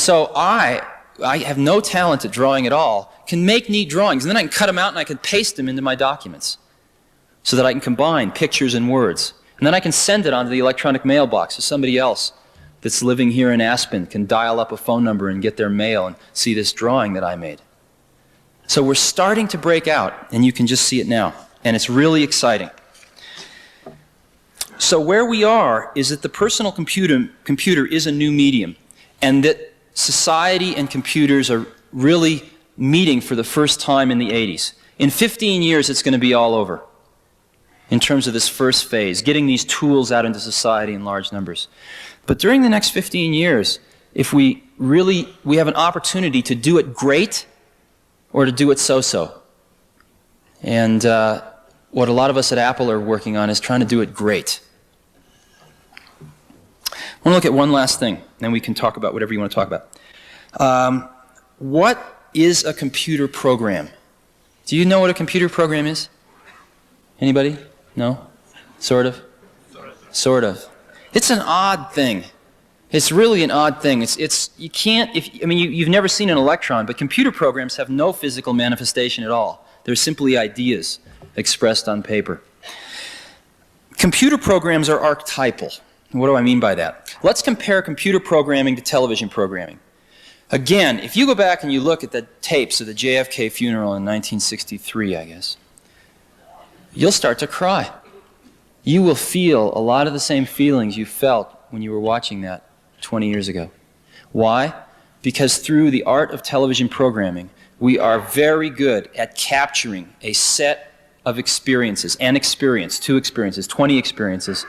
So I have no talent at drawing at all, can make neat drawings, and then I can cut them out and I can paste them into my documents so that I can combine pictures and words. And then I can send it onto the electronic mailbox so somebody else that's living here in Aspen can dial up a phone number and get their mail and see this drawing that I made. So we're starting to break out, and you can just see it now. And it's really exciting. So where we are is that the personal computer is a new medium, and that society and computers are really meeting for the first time in the 80s. In 15 years, it's going to be all over in terms of this first phase, getting these tools out into society in large numbers. But during the next 15 years, if we have an opportunity to do it great or to do it so-so. And what a lot of us at Apple are working on is trying to do it great. I want to look at one last thing, then we can talk about whatever you want to talk about. What is a computer program? Do you know what a computer program is? Anybody? No? Sort of? Sort of. It's an odd thing. It's really an odd thing. You can't, you've never seen an electron, but computer programs have no physical manifestation at all. They're simply ideas expressed on paper. Computer programs are archetypal. What do I mean by that? Let's compare computer programming to television programming. Again, if you go back and you look at the tapes of the JFK funeral in 1963, I guess, you'll start to cry. You will feel a lot of the same feelings you felt when you were watching that 20 years ago. Why? Because through the art of television programming, we are very good at capturing a set of experiences, two experiences, 20 experiences,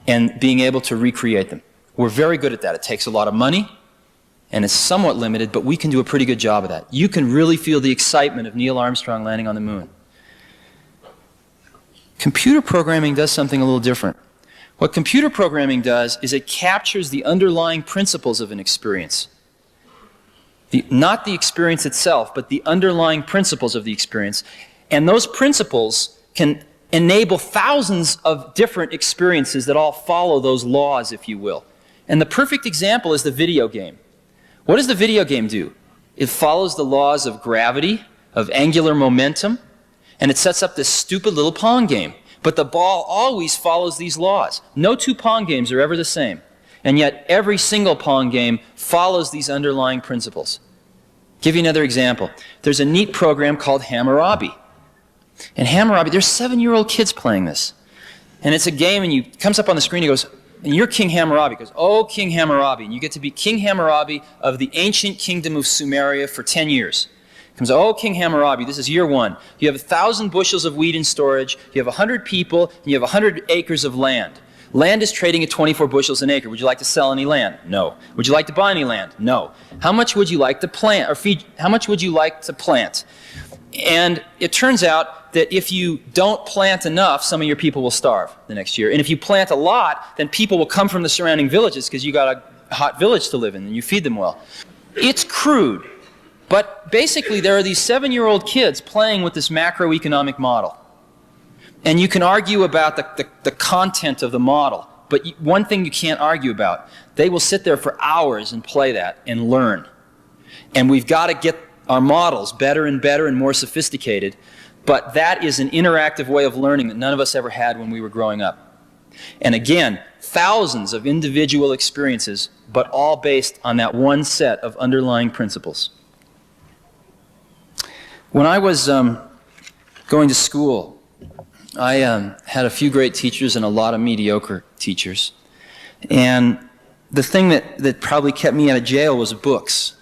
and being able to recreate them. We're very good at that. It takes a lot of money, and it's somewhat limited, but we can do a pretty good job of that. You can really feel the excitement of Neil Armstrong landing on the moon. Computer programming does something a little different. What computer programming does is it captures the underlying principles of an experience. Not the experience itself, but the underlying principles of the experience. And those principles can enable thousands of different experiences that all follow those laws, if you will. And the perfect example is the video game. What does the video game do? It follows the laws of gravity, of angular momentum, and it sets up this stupid little Pong game. But the ball always follows these laws. No two Pong games are ever the same. And yet every single Pong game follows these underlying principles. Give you another example. There's a neat program called Hammurabi. And Hammurabi, there's 7-year-old kids playing this. And it's a game, and it comes up on the screen, he goes, and you're King Hammurabi. He goes, oh, King Hammurabi. And you get to be King Hammurabi of the ancient kingdom of Sumeria for 10 years. He comes, oh, King Hammurabi, this is year 1. You have 1,000 bushels of wheat in storage, you have 100 people, and you have 100 acres of land. Land is trading at 24 bushels an acre. Would you like to sell any land? No. Would you like to buy any land? No. How much would you like to plant, or feed, how much would you like to plant? And it turns out that if you don't plant enough, some of your people will starve the next year. And if you plant a lot, then people will come from the surrounding villages because you got a hot village to live in and you feed them well. It's crude, but basically there are these 7-year-old kids playing with this macroeconomic model. And you can argue about the content of the model, but one thing you can't argue about, they will sit there for hours and play that and learn. And we've got to get our models better and better and more sophisticated, but that is an interactive way of learning that none of us ever had when we were growing up. And again, thousands of individual experiences, but all based on that one set of underlying principles. When I was going to school, I had a few great teachers and a lot of mediocre teachers. And the thing that probably kept me out of jail was books.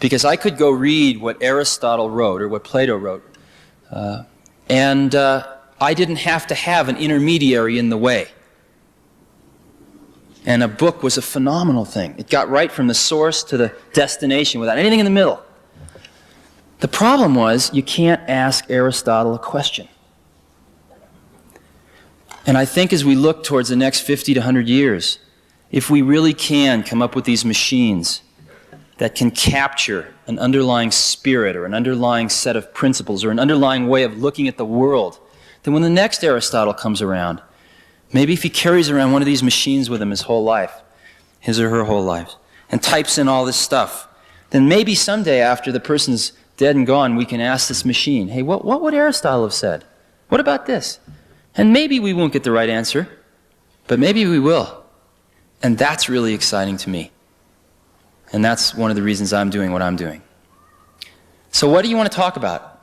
Because I could go read what Aristotle wrote or what Plato wrote. And I didn't have to have an intermediary in the way. And a book was a phenomenal thing. It got right from the source to the destination without anything in the middle. The problem was you can't ask Aristotle a question. And I think as we look towards the next 50 to 100 years, if we really can come up with these machines that can capture an underlying spirit or an underlying set of principles or an underlying way of looking at the world, then when the next Aristotle comes around, maybe if he carries around one of these machines with him his whole life, his or her whole life, and types in all this stuff, then maybe someday after the person's dead and gone, we can ask this machine, hey, what would Aristotle have said? What about this? And maybe we won't get the right answer, but maybe we will. And that's really exciting to me. And that's one of the reasons I'm doing what I'm doing. So what do you want to talk about?